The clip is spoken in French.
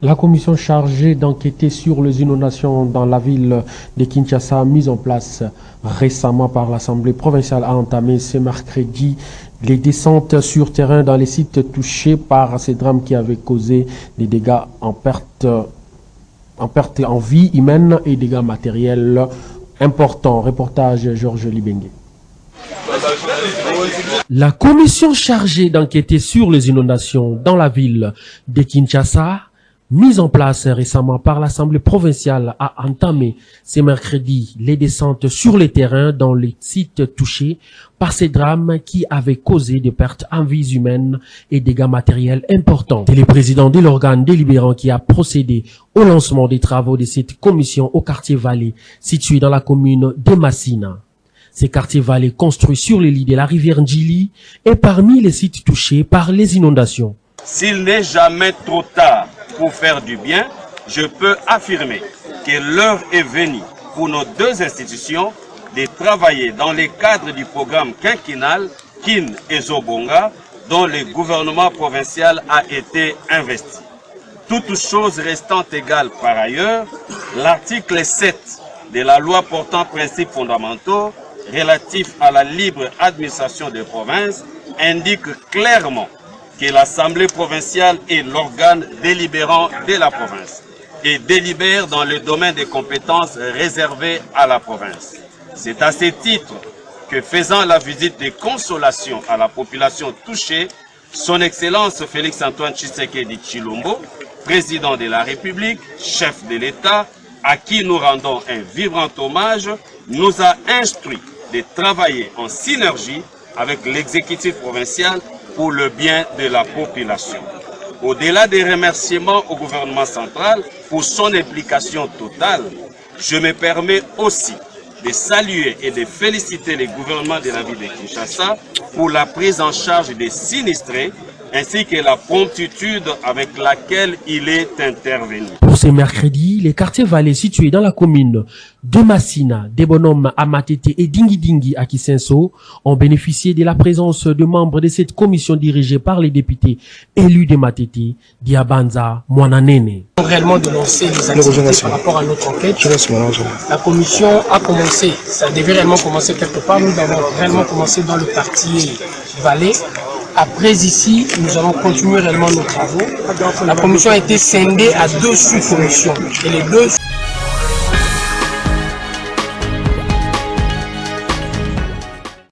La commission chargée d'enquêter sur les inondations dans la ville de Kinshasa, mise en place récemment par l'Assemblée provinciale, a entamé ce mercredi les descentes sur terrain dans les sites touchés par ces drames qui avaient causé des dégâts en perte en vie humaine et dégâts matériels importants. Reportage Georges Libengue. La commission chargée d'enquêter sur les inondations dans la ville de Kinshasa, mise en place récemment par l'Assemblée provinciale, a entamé ce mercredi les descentes sur les terrains dans les sites touchés par ces drames qui avaient causé des pertes en vies humaines et dégâts matériels importants. C'est le président de l'organe délibérant qui a procédé au lancement des travaux de cette commission au quartier Vallée, situé dans la commune de Massina. Ces quartiers Vallée construits sur les lits de la rivière Ndjili est parmi les sites touchés par les inondations. S'il n'est jamais trop tard pour faire du bien, je peux affirmer que l'heure est venue pour nos deux institutions de travailler dans le cadre du programme quinquennal Kin et Zobonga dont le gouvernement provincial a été investi. Toutes choses restant égales par ailleurs, l'article 7 de la loi portant principes fondamentaux relatifs à la libre administration des provinces indique clairement que l'Assemblée provinciale est l'organe délibérant de la province et délibère dans le domaine des compétences réservées à la province. C'est à ce titre que, faisant la visite de consolation à la population touchée, son Excellence Félix-Antoine Tshisekedi Tshilombo, président de la République, chef de l'État, à qui nous rendons un vibrant hommage, nous a instruit de travailler en synergie avec l'exécutif provincial pour le bien de la population. Au-delà des remerciements au gouvernement central pour son implication totale, je me permets aussi de saluer et de féliciter le gouvernement de la ville de Kinshasa pour la prise en charge des sinistrés ainsi que la promptitude avec laquelle il est intervenu. Pour ce mercredi, les quartiers Vallée situés dans la commune de Massina, des bonhommes à Matete et Dingi à Kisenso ont bénéficié de la présence de membres de cette commission dirigée par les députés élus de Matete, Diabanza, Mwananene. Réellement de lancer les activités par rapport à notre enquête. La commission a commencé, ça devait réellement commencer quelque part. Nous avons réellement commencé dans le quartier Vallée. Après ici, nous allons continuer réellement nos travaux. La commission a été scindée à deux sous-commissions. Et les deux